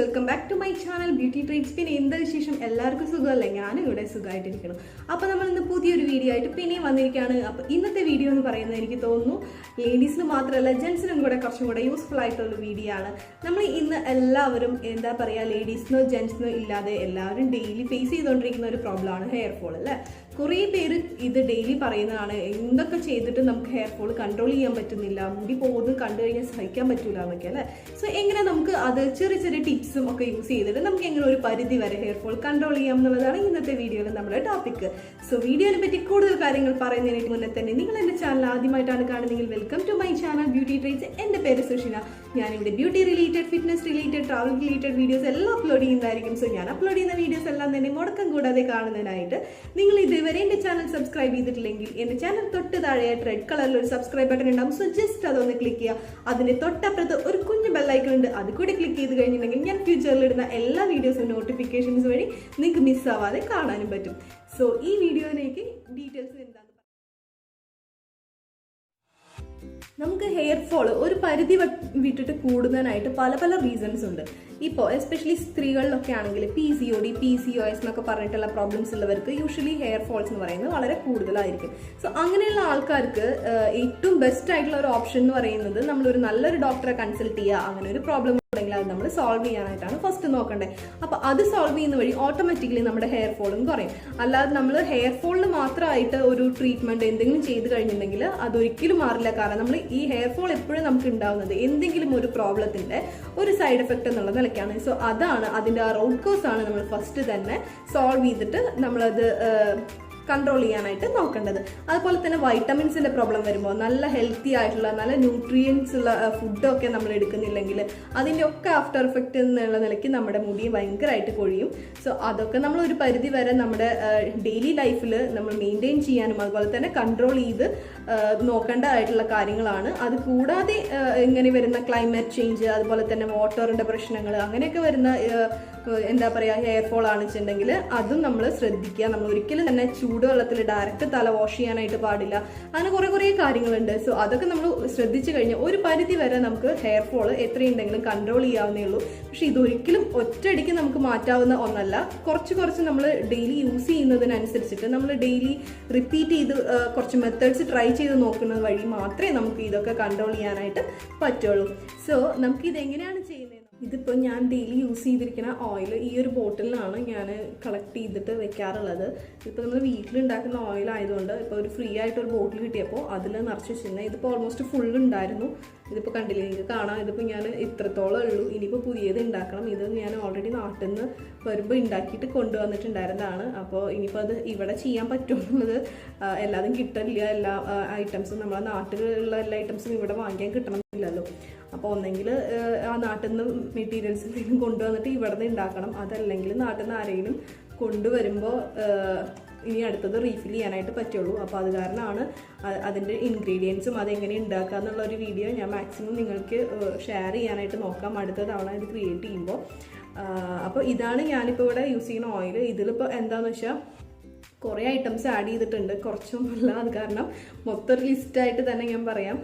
Welcome back to my channel beauty treats. പിന്നെ എന്താ വിശേഷം? എല്ലാവർക്കും സുഖമല്ലേ? ഞാനും ഇവിടെ സുഖമായിട്ടിരിക്കണം. അപ്പോൾ നമ്മൾ ഇന്ന് പുതിയൊരു വീഡിയോ ആയിട്ട് പിന്നെയും വന്നിരിക്കുകയാണ്. അപ്പോൾ ഇന്നത്തെ വീഡിയോ എന്ന് പറയുന്നത് എനിക്ക് തോന്നുന്നു ലേഡീസിന് മാത്രമല്ല ജെൻസിനും കൂടെ കുറച്ചും കൂടെ യൂസ്ഫുൾ ആയിട്ടുള്ള വീഡിയോ ആണ്. നമ്മൾ ഇന്ന് എല്ലാവരും എന്താ പറയുക, ലേഡീസിനോ ജെൻസിനോ ഇല്ലാതെ എല്ലാവരും ഡെയിലി ഫേസ് ചെയ്തുകൊണ്ടിരിക്കുന്ന ഒരു പ്രോബ്ലമാണ് ഹെയർ ഫോൾ അല്ലേ. കുറേ പേര് ഇത് ഡെയിലി പറയുന്നതാണ്, എന്തൊക്കെ ചെയ്തിട്ട് നമുക്ക് ഹെയർ ഫോൾ കൺട്രോൾ ചെയ്യാൻ പറ്റുന്നില്ല, മുടി പോകുന്നത് കണ്ടു കഴിഞ്ഞാൽ സഹിക്കാൻ പറ്റൂല എന്നൊക്കെ അല്ലേ. സോ എങ്ങനെ നമുക്ക് അത് ചെറിയ ചെറിയ ടിപ്സും ഒക്കെ യൂസ് ചെയ്തിട്ട് നമുക്ക് എങ്ങനെ ഒരു പരിധി വരെ ഹെയർ ഫോൾ കൺട്രോൾ ചെയ്യാം എന്നുള്ളതാണ് ഇന്നത്തെ വീഡിയോയിൽ നമ്മുടെ ടോപ്പിക്. സോ വീഡിയോനെ പറ്റി കൂടുതൽ കാര്യങ്ങൾ പറയുന്നതിന് മുന്നേ തന്നെ നിങ്ങൾ എൻ്റെ ചാനൽ ആദ്യമായിട്ടാണ് കാണുന്നതെങ്കിൽ welcome to my channel beauty treats. എൻ്റെ പേര് സുഷിന. ഞാനിവിടെ beauty related, fitness related, travel related videos എല്ലാം അപ്ലോഡ് ചെയ്യുന്നതായിരിക്കും. സോ ഞാൻ അപ്ലോഡ് ചെയ്യുന്ന വീഡിയോസ് എല്ലാം തന്നെ മുടക്കം കൂടാതെ കാണുന്നതിനായിട്ട് നിങ്ങൾ ഇതുവരെ എൻ്റെ ചാനൽ സബ്സ്ക്രൈബ് ചെയ്തിട്ടില്ലെങ്കിൽ എൻ്റെ ചാനൽ തൊട്ട് താഴെയായിട്ട് റെഡ് കളറിൽ ഒരു സബ്സ്ക്രൈബ് ബട്ടൺ ഉണ്ടാവും. സോ ജസ്റ്റ് അതൊന്ന് ക്ലിക്ക് ചെയ്യുക. അതിൻ്റെ തൊട്ടപ്പുറത്ത് ഒരു കുഞ്ഞു ബെല്ലൈക്കൺ ഉണ്ട്, അത് കൂടി ക്ലിക്ക് ചെയ്ത് കഴിഞ്ഞിട്ടുണ്ടെങ്കിൽ ഞാൻ ഫ്യൂച്ചറിൽ ഇടുന്ന എല്ലാ വീഡിയോസും നോട്ടിഫിക്കേഷൻസ് വഴി നിങ്ങൾക്ക് മിസ്സാവാതെ കാണാനും പറ്റും. സോ ഈ വീഡിയോയിലേക്ക് ഡീറ്റെയിൽസ് എന്താണ്? നമുക്ക് ഹെയർ ഫോൾ ഒരു പരിധി വിട്ടിട്ട് കൂടുന്നതിനായിട്ട് പല പല റീസൺസ് ഉണ്ട്. ഇപ്പോൾ എസ്പെഷ്യലി സ്ത്രീകളിലൊക്കെ ആണെങ്കിൽ PCOD, PCOS എന്നൊക്കെ പറഞ്ഞിട്ടുള്ള പ്രോബ്ലംസ് ഉള്ളവർക്ക് യൂഷ്വലി ഹെയർ ഫോൾസ് എന്ന് പറയുന്നത് വളരെ കൂടുതലായിരിക്കും. സോ അങ്ങനെയുള്ള ആൾക്കാർക്ക് ഏറ്റവും ബെസ്റ്റ് ആയിട്ടുള്ള ഒരു ഓപ്ഷൻ എന്ന് പറയുന്നത് നമ്മളൊരു നല്ലൊരു ഡോക്ടറെ കൺസൾട്ട് ചെയ്യുക. അങ്ങനെ ഒരു പ്രോബ്ലം ഉണ്ടെങ്കിൽ അത് നമ്മൾ സോൾവ് ചെയ്യാനായിട്ടാണ് ഫസ്റ്റ് നോക്കേണ്ടത്. അപ്പോൾ അത് സോൾവ് ചെയ്യുന്ന വഴി ഓട്ടോമാറ്റിക്കലി നമ്മുടെ ഹെയർ ഫോളും കുറയും. അല്ലാതെ നമ്മൾ ഹെയർ ഫോളിന് മാത്രമായിട്ട് ഒരു ട്രീറ്റ്മെന്റ് എന്തെങ്കിലും ചെയ്ത് കഴിഞ്ഞിട്ടുണ്ടെങ്കിൽ അതൊരിക്കലും മാറില്ല. കാരണം നമ്മൾ ഈ ഹെയർ ഫോൾ എപ്പോഴും നമുക്ക് ഉണ്ടാവുന്നത് എന്തെങ്കിലും ഒരു പ്രോബ്ലത്തിന്റെ ഒരു സൈഡ് എഫക്റ്റ് എന്നുള്ള നിലയ്ക്കാണ്. സോ അതാണ് അതിന്റെ ആ റൂട്ട് കോസ് ആണ് നമ്മൾ ഫസ്റ്റ് തന്നെ സോൾവ് ചെയ്തിട്ട് നമ്മളത് കൺട്രോൾ ചെയ്യാനായിട്ട് നോക്കേണ്ടത്. അതുപോലെ തന്നെ വൈറ്റമിൻസിന്റെ പ്രോബ്ലം വരുമ്പോൾ നല്ല ഹെൽത്തി ആയിട്ടുള്ള നല്ല ന്യൂട്രിയൻസ് ഉള്ള ഫുഡൊക്കെ നമ്മൾ എടുക്കുന്നില്ലെങ്കിൽ അതിൻ്റെ ഒക്കെ ആഫ്റ്റർ എഫക്റ്റ് എന്നുള്ള നിലയ്ക്ക് നമ്മുടെ മുടി ഭയങ്കരമായിട്ട് കൊഴിയും. സോ അതൊക്കെ നമ്മൾ ഒരു പരിധി വരെ നമ്മുടെ ഡെയിലി ലൈഫിൽ നമ്മൾ മെയിൻറ്റെയിൻ ചെയ്യാനും അതുപോലെ തന്നെ കൺട്രോൾ ചെയ്ത് നോക്കേണ്ടതായിട്ടുള്ള കാര്യങ്ങളാണ്. അത് കൂടാതെ ഇങ്ങനെ വരുന്ന ക്ലൈമറ്റ് ചേഞ്ച്, അതുപോലെ തന്നെ വാട്ടറിന്റെ പ്രശ്നങ്ങൾ, അങ്ങനെയൊക്കെ വരുന്ന എന്താ പറയുക ഹെയർ ഫോൾ ആണെന്നുണ്ടെങ്കിൽ അതും നമ്മൾ ശ്രദ്ധിക്കുക. നമ്മൾ ഒരിക്കലും തന്നെ ചൂടുവെള്ളത്തിൽ ഡയറക്റ്റ് തല വാഷ് ചെയ്യാനായിട്ട് പാടില്ല. അങ്ങനെ കുറേ കാര്യങ്ങളുണ്ട്. സോ അതൊക്കെ നമ്മൾ ശ്രദ്ധിച്ചു കഴിഞ്ഞാൽ ഒരു പരിധി വരെ നമുക്ക് ഹെയർ ഫോൾ എത്രയുണ്ടെങ്കിലും കൺട്രോൾ ചെയ്യാവുന്നേ ഉള്ളൂ. പക്ഷെ ഇതൊരിക്കലും ഒറ്റയടിക്ക് നമുക്ക് മാറ്റാവുന്ന ഒന്നല്ല. കുറച്ച് നമ്മൾ ഡെയിലി യൂസ് ചെയ്യുന്നതിനനുസരിച്ചിട്ട് നമ്മൾ ഡെയിലി റിപ്പീറ്റ് ചെയ്ത് കുറച്ച് മെത്തേഡ്സ് ട്രൈ ചെയ്ത് നോക്കുന്നത് വഴി മാത്രമേ നമുക്ക് ഇതൊക്കെ കൺട്രോൾ ചെയ്യാനായിട്ട് പറ്റുള്ളൂ. സോ നമുക്കിത് എങ്ങനെയാണ് ചെയ്യുന്നത്? ഇതിപ്പോൾ ഞാൻ ഡെയിലി യൂസ് ചെയ്തിരിക്കുന്ന ഓയിൽ ഈ ഒരു ബോട്ടിലാണ് ഞാൻ കളക്ട് ചെയ്തിട്ട് വെക്കാറുള്ളത്. ഇപ്പോൾ നമ്മൾ വീട്ടിലുണ്ടാക്കുന്ന ഓയിൽ ആയതുകൊണ്ട് ഇപ്പോൾ ഒരു ഫ്രീ ആയിട്ടൊരു ബോട്ടിൽ കിട്ടിയപ്പോൾ അതിൽ നിറച്ച് വെച്ചിരുന്നത്. ഇതിപ്പോൾ ഓൾമോസ്റ്റ് ഫുൾ ഉണ്ടായിരുന്നു. ഇതിപ്പോൾ കണ്ടില്ലേ, നിങ്ങൾക്ക് കാണാം. ഇതിപ്പോൾ ഞാൻ ഇത്രത്തോളം ഉള്ളൂ. ഇനിയിപ്പോൾ പുതിയത് ഉണ്ടാക്കണം. ഇത് ഞാൻ ഓൾറെഡി നാട്ടിൽ നിന്ന് വരുമ്പോൾ ഉണ്ടാക്കിയിട്ട് കൊണ്ടുവന്നിട്ടുണ്ടായിരുന്നതാണ്. അപ്പോൾ ഇനിയിപ്പോൾ അത് ഇവിടെ ചെയ്യാൻ പറ്റുമെന്നുള്ളത് എല്ലാതും കിട്ടില്ല. എല്ലാ ഐറ്റംസും നമ്മളെ നാട്ടിലുള്ള എല്ലാ ഐറ്റംസും ഇവിടെ വാങ്ങിക്കാൻ കിട്ടണമെന്നില്ലല്ലോ. അപ്പോൾ ഒന്നെങ്കിൽ ആ നാട്ടിൽ നിന്ന് മെറ്റീരിയൽസ് എന്തെങ്കിലും കൊണ്ടുവന്നിട്ട് ഇവിടെ നിന്ന് ഉണ്ടാക്കണം. അതല്ലെങ്കിൽ നാട്ടിൽ നിന്ന് ആരെങ്കിലും കൊണ്ടുവരുമ്പോൾ ഇനി അടുത്തത് റീഫിൽ ചെയ്യാനായിട്ട് പറ്റുള്ളൂ. അപ്പോൾ അത് കാരണമാണ് അതിൻ്റെ ഇൻഗ്രീഡിയൻസും അതെങ്ങനെ ഉണ്ടാക്കുക എന്നുള്ള ഒരു വീഡിയോ ഞാൻ മാക്സിമം നിങ്ങൾക്ക് ഷെയർ ചെയ്യാനായിട്ട് നോക്കാം അടുത്ത തവണ ഇത് ക്രിയേറ്റ് ചെയ്യുമ്പോൾ. അപ്പോൾ ഇതാണ് ഞാനിപ്പോൾ ഇവിടെ യൂസ് ചെയ്യുന്ന ഓയിൽ. ഇതിലിപ്പോൾ എന്താണെന്ന് വെച്ചാൽ കുറേ ഐറ്റംസ് ആഡ് ചെയ്തിട്ടുണ്ട്, കുറച്ചൊന്നുമില്ല. അത് കാരണം മൊത്തം ഒരു ലിസ്റ്റായിട്ട് തന്നെ ഞാൻ പറയാം.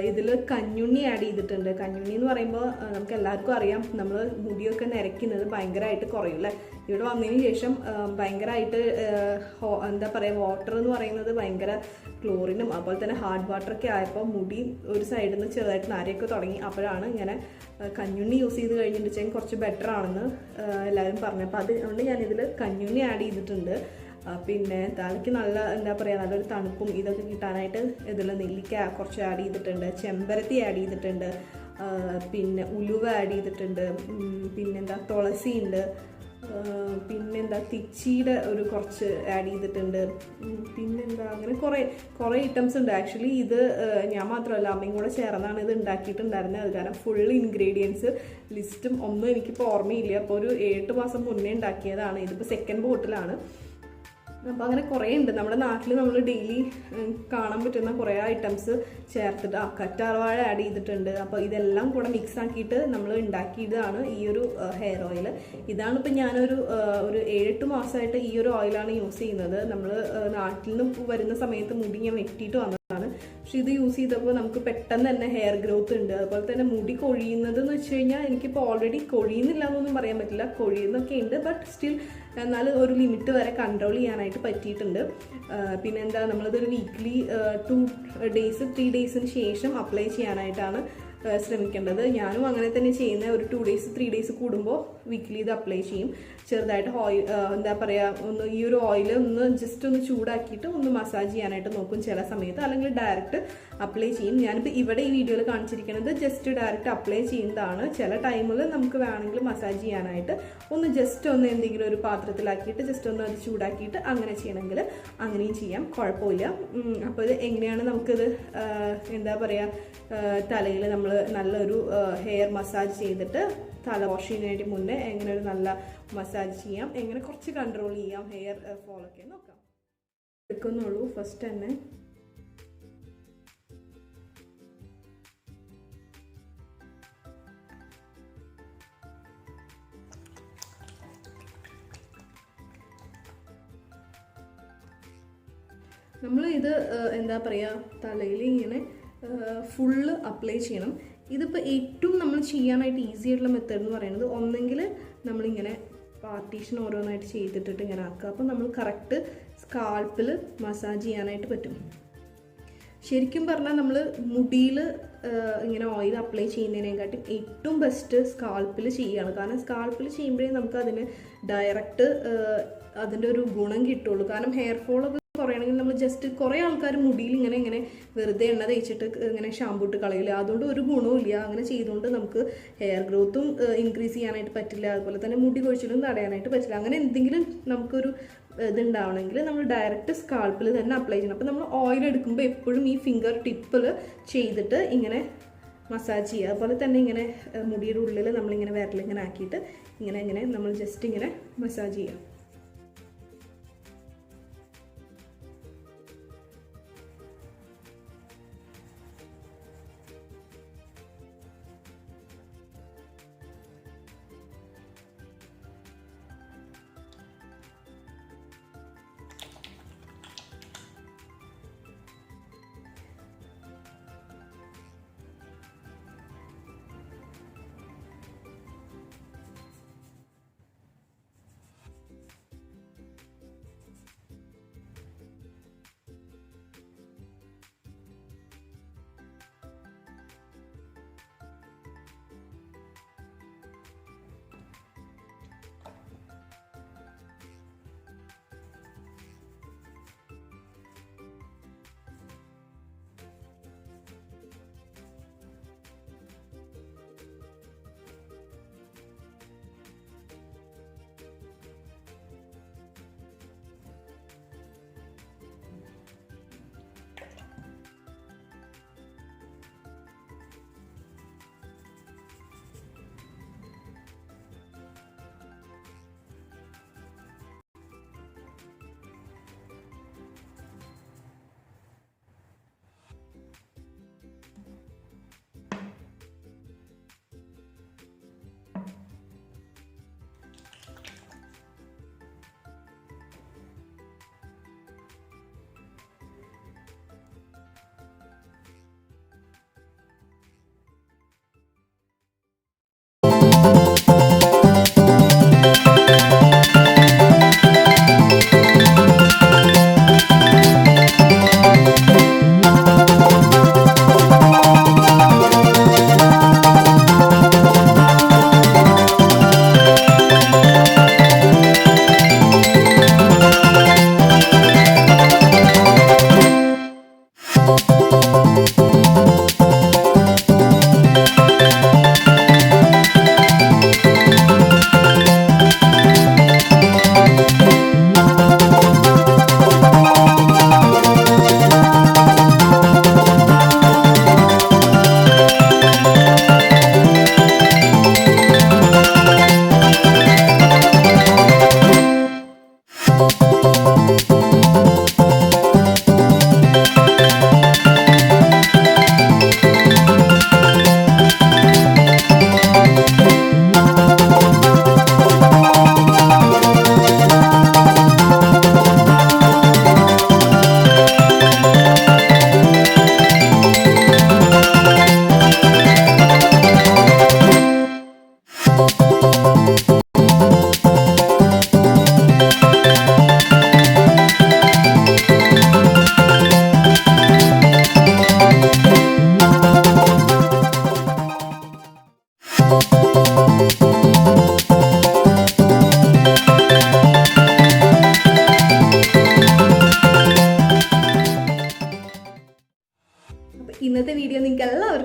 ഇതിൽ കഞ്ഞുണ്ണി ആഡ് ചെയ്തിട്ടുണ്ട്. കഞ്ഞുണ്ണി എന്ന് പറയുമ്പോൾ നമുക്ക് എല്ലാവർക്കും അറിയാം, നമ്മൾ മുടിയൊക്കെ നിരയ്ക്കുന്നത് ഭയങ്കരമായിട്ട് കുറയും അല്ലേ. ഇവിടെ വന്നതിന് ശേഷം ഭയങ്കരമായിട്ട് എന്താ പറയുക, വാട്ടർ എന്ന് പറയുന്നത് ഭയങ്കര ക്ലോറിനും അതുപോലെ തന്നെ ഹാർഡ് വാട്ടറൊക്കെ ആയപ്പോൾ മുടി ഒരു സൈഡിൽ നിന്ന് ചെറുതായിട്ട് നരയൊക്കെ തുടങ്ങി. അപ്പോഴാണ് ഇങ്ങനെ കഞ്ഞുണ്ണി യൂസ് ചെയ്ത് കഴിഞ്ഞിട്ടുണ്ടെങ്കിൽ കുറച്ച് ബെറ്റർ ആണെന്ന് എല്ലാവരും പറഞ്ഞു. അപ്പോൾ അതുകൊണ്ട് ഞാനിതിൽ കഞ്ഞുണ്ണി ആഡ് ചെയ്തിട്ടുണ്ട്. പിന്നെ തലയ്ക്ക് നല്ല എന്താ പറയുക, നല്ലൊരു തണുപ്പും ഇതൊക്കെ കിട്ടാനായിട്ട് ഇതിൽ നെല്ലിക്ക കുറച്ച് ആഡ് ചെയ്തിട്ടുണ്ട്, ചെമ്പരത്തി ആഡ് ചെയ്തിട്ടുണ്ട്, പിന്നെ ഉലുവ ആഡ് ചെയ്തിട്ടുണ്ട്, പിന്നെന്താ തുളസി ഉണ്ട്, പിന്നെന്താ തിച്ചിയുടെ ഒരു കുറച്ച് ആഡ് ചെയ്തിട്ടുണ്ട്, പിന്നെന്താ അങ്ങനെ കുറേ ഐറ്റംസ് ഉണ്ട്. ആക്ച്വലി ഇത് ഞാൻ മാത്രമല്ല അമ്മയും കൂടെ ചേർന്നാണ് ഇത് ഉണ്ടാക്കിയിട്ടുണ്ടായിരുന്നത്. അത് കാരണം ഫുൾ ഇൻഗ്രീഡിയൻസ് ലിസ്റ്റും ഒന്നും എനിക്കിപ്പോൾ ഓർമ്മയില്ല. അപ്പോൾ ഒരു 7 മാസം മുന്നേ ഉണ്ടാക്കിയതാണ്. ഇതിപ്പോൾ സെക്കൻഡ് ബോട്ടിലാണ്. അപ്പോൾ അങ്ങനെ കുറേ ഉണ്ട്. നമ്മുടെ നാട്ടിൽ നമ്മൾ ഡെയിലി കാണാൻ പറ്റുന്ന കുറേ ഐറ്റംസ് ചേർത്തിട്ട് കറ്റാർവാഴ ആഡ് ചെയ്തിട്ടുണ്ട്. അപ്പോൾ ഇതെല്ലാം കൂടെ മിക്സ് ആക്കിയിട്ട് നമ്മൾ ഉണ്ടാക്കിയതാണ് ഈ ഒരു ഹെയർ ഓയിൽ. ഇതാണ് ഇപ്പം ഞാനൊരു 7-8 മാസമായിട്ട് ഈ ഒരു ഓയിലാണ് യൂസ് ചെയ്യുന്നത്. നമ്മൾ നാട്ടിൽ നിന്ന് വരുന്ന സമയത്ത് മുടി ഞാൻ വെട്ടിയിട്ട് വന്നതാണ്. ആണ്. പക്ഷെ ഇത് യൂസ് ചെയ്തപ്പോൾ നമുക്ക് പെട്ടെന്ന് തന്നെ ഹെയർ ഗ്രോത്ത് ഉണ്ട്. അതുപോലെ തന്നെ മുടി കൊഴിയുന്നത് എന്ന് വെച്ച് കഴിഞ്ഞാൽ എനിക്കിപ്പോൾ ഓൾറെഡി കൊഴിയുന്നില്ല എന്നൊന്നും പറയാൻ പറ്റില്ല, കൊഴിയുന്നൊക്കെ ഉണ്ട്. ബട്ട് സ്റ്റിൽ എന്നാലും ഒരു ലിമിറ്റ് വരെ കൺട്രോൾ ചെയ്യാനായിട്ട് പറ്റിയിട്ടുണ്ട്. പിന്നെ എന്താ, നമ്മളിതൊരു വീക്ക്ലി 2 days 3 daysന് ശേഷം അപ്ലൈ ചെയ്യാനായിട്ടാണ് ശ്രമിക്കേണ്ടത്. ഞാനും അങ്ങനെ തന്നെ ചെയ്യുന്ന, ഒരു 2 days 3 days കൂടുമ്പോൾ വീക്ക്ലി ഇത് അപ്ലൈ ചെയ്യും. ചെറുതായിട്ട് ഓയിൽ, എന്താ പറയുക, ഒന്ന് ഈ ഒരു ഓയിൽ ഒന്ന് ജസ്റ്റ് ഒന്ന് ചൂടാക്കിയിട്ട് ഒന്ന് മസാജ് ചെയ്യാനായിട്ട് നോക്കും ചില സമയത്ത്, അല്ലെങ്കിൽ ഡയറക്റ്റ് അപ്ലൈ ചെയ്യും. ഞാനിപ്പോൾ ഇവിടെ ഈ വീഡിയോയിൽ കാണിച്ചിരിക്കുന്നത് ജസ്റ്റ് ഡയറക്റ്റ് അപ്ലൈ ചെയ്യുന്നതാണ്. ചില ടൈമിൽ നമുക്ക് വേണമെങ്കിൽ മസാജ് ചെയ്യാനായിട്ട് ഒന്ന് ജസ്റ്റ് ഒന്ന് എന്തെങ്കിലും ഒരു പാത്രത്തിലാക്കിയിട്ട് ജസ്റ്റ് ഒന്ന് അത് ചൂടാക്കിയിട്ട് അങ്ങനെ ചെയ്യണമെങ്കിൽ അങ്ങനെയും ചെയ്യാം, കുഴപ്പമില്ല. അപ്പോൾ ഇത് എങ്ങനെയാണ് നമുക്കിത് എന്താ പറയുക, തലയിൽ നമ്മൾ നല്ലൊരു ഹെയർ മസാജ് ചെയ്തിട്ട് തല വാഷ് ചെയ്യുന്നതിന് മുന്നേ എങ്ങനെ ഒരു നല്ല മസാജ് ചെയ്യാം, എങ്ങനെ കുറച്ച് കൺട്രോൾ ചെയ്യാം ഹെയർ ഫോളൊക്കെ നോക്കാം. എടുക്കുന്നുള്ളൂ ഫസ്റ്റ് തന്നെ. നമ്മൾ ഇത് എന്താ പറയുക, തലയിൽ ഇങ്ങനെ ഫുള്ള് അപ്ലൈ ചെയ്യണം. ഇതിപ്പോൾ ഏറ്റവും നമ്മൾ ചെയ്യാനായിട്ട് ഈസി ആയിട്ടുള്ള മെത്തേഡ് എന്ന് പറയുന്നത്, ഒന്നെങ്കിൽ നമ്മളിങ്ങനെ പാർട്ടീഷൻ ഓരോന്നായിട്ട് ചെയ്തിട്ടിട്ട് ഇങ്ങനെ ആക്കുക. അപ്പോൾ നമ്മൾ കറക്റ്റ് സ്കാൾപ്പിൽ മസാജ് ചെയ്യാനായിട്ട് പറ്റും. ശരിക്കും പറഞ്ഞാൽ നമ്മൾ മുടിയിൽ ഇങ്ങനെ ഓയിൽ അപ്ലൈ ചെയ്യുന്നതിനെക്കാട്ടും ഏറ്റവും ബെസ്റ്റ് സ്കാൾപ്പിൽ ചെയ്യുകയാണ്. കാരണം സ്കാൾപ്പിൽ ചെയ്യുമ്പോഴേ നമുക്ക് അതിന് ഡയറക്റ്റ് അതിൻ്റെ ഒരു ഗുണം കിട്ടുള്ളൂ. കാരണം ഹെയർ ഫോളൊക്കെ കുറയണമെങ്കിൽ നമ്മൾ ജസ്റ്റ് കുറേ ആൾക്കാർ മുടിയിൽ ഇങ്ങനെ വെറുതെ എണ്ണ തേച്ചിട്ട് ഇങ്ങനെ ഷാമ്പൂ ഇട്ട് കളയില്ല. അതുകൊണ്ട് ഒരു ഗുണവും ഇല്ല. അങ്ങനെ ചെയ്തുകൊണ്ട് നമുക്ക് ഹെയർ ഗ്രോത്തും ഇൻക്രീസ് ചെയ്യാനായിട്ട് പറ്റില്ല, അതുപോലെ തന്നെ മുടി കൊഴിച്ചിലും തടയാനായിട്ട് പറ്റില്ല. അങ്ങനെ എന്തെങ്കിലും നമുക്കൊരു ഇതുണ്ടാവണമെങ്കിൽ നമ്മൾ ഡയറക്റ്റ് സ്കാൾപ്പിൽ തന്നെ അപ്ലൈ ചെയ്യണം. അപ്പോൾ നമ്മൾ ഓയിൽ എടുക്കുമ്പോൾ എപ്പോഴും ഈ ഫിംഗർ ടിപ്പിൽ ചെയ്തിട്ട് ഇങ്ങനെ മസാജ് ചെയ്യുക. അതുപോലെ തന്നെ ഇങ്ങനെ മുടിയുടെ ഉള്ളിൽ നമ്മളിങ്ങനെ വിരലിങ്ങനെ ആക്കിയിട്ട് ഇങ്ങനെ നമ്മൾ ജസ്റ്റ് ഇങ്ങനെ മസാജ് ചെയ്യുക.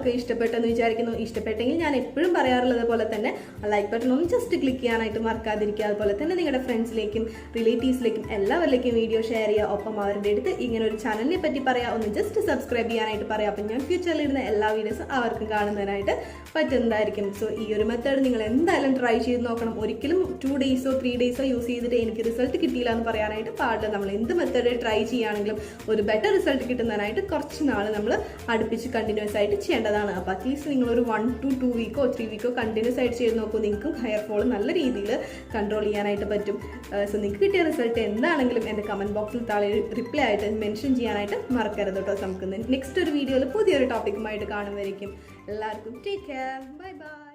എല്ലാവർക്കും ഇഷ്ടപ്പെട്ടെന്ന് വിചാരിക്കുന്നു. ഇഷ്ടപ്പെട്ടെങ്കിൽ ഞാൻ എപ്പോഴും പറയാറുള്ളത് പോലെ തന്നെ ലൈക്ക് ബട്ടൺ ഒന്ന് ജസ്റ്റ് ക്ലിക്ക് ചെയ്യാനായിട്ട് മറക്കാതിരിക്കുക. അതുപോലെ തന്നെ നിങ്ങളുടെ ഫ്രണ്ട്സിലേക്കും റിലേറ്റീവ്സിലേക്കും എല്ലാവരിലേക്കും വീഡിയോ ഷെയർ ചെയ്യുക. ഒപ്പം അവരുടെ അടുത്ത് ഇങ്ങനെ ഒരു ചാനലിനെ പറ്റി പറയാം, ഒന്ന് ജസ്റ്റ് സബ്സ്ക്രൈബ് ചെയ്യാനായിട്ട് പറയാം. അപ്പം ഞാൻ ഫ്യൂച്ചറിൽ ഇടുന്ന എല്ലാ വീഡിയോസും അവർക്കും കാണുന്നതിനായിട്ട് പറ്റുന്നതായിരിക്കും. സോ ഈ ഒരു മെത്തേഡ് നിങ്ങൾ എന്തായാലും ട്രൈ ചെയ്ത് നോക്കണം. ഒരിക്കലും 2 ഡേയ്സോ 3 ഡേയ്സോ യൂസ് ചെയ്തിട്ട് എനിക്ക് റിസൾട്ട് കിട്ടിയില്ല എന്ന് പറയാനായിട്ട് പാടില്ല. നമ്മൾ എന്ത് മെത്തേഡ് ട്രൈ ചെയ്യുകയാണെങ്കിലും ഒരു ബെറ്റർ റിസൾട്ട് കിട്ടുന്നതിനായിട്ട് കുറച്ച് നാൾ നമ്മൾ അടുപ്പിച്ച് കണ്ടിന്യൂസ് ആയിട്ട് ചെയ്യേണ്ടതാണ്. അപ്പോൾ അറ്റ്ലീസ്റ്റ് നിങ്ങളൊരു 1 to 2 വീക്കോ 3 വീക്കോ കണ്ടിന്യൂസ് ആയിട്ട് ചെയ്ത് നോക്കൂ. നിങ്ങൾക്കും ഹെയർ ഫോൾ നല്ല രീതിയിൽ കൺട്രോൾ ചെയ്യാനായിട്ട് പറ്റും. സോ നിങ്ങൾക്ക് കിട്ടിയ റിസൾട്ട് എന്താണെങ്കിലും എൻ്റെ കമൻറ്റ് ബോക്സിൽ താഴെ റിപ്ലൈ ആയിട്ട് മെൻഷൻ ചെയ്യാനായിട്ട് മറക്കരുത് കേട്ടോ. നമുക്ക് നെക്സ്റ്റ് ഒരു വീഡിയോയിൽ പുതിയൊരു ടോപ്പിക്കുമായിട്ട് കാണുമായിരിക്കും. എല്ലാവർക്കും ടേക്ക് കെയർ, ബൈ ബൈ.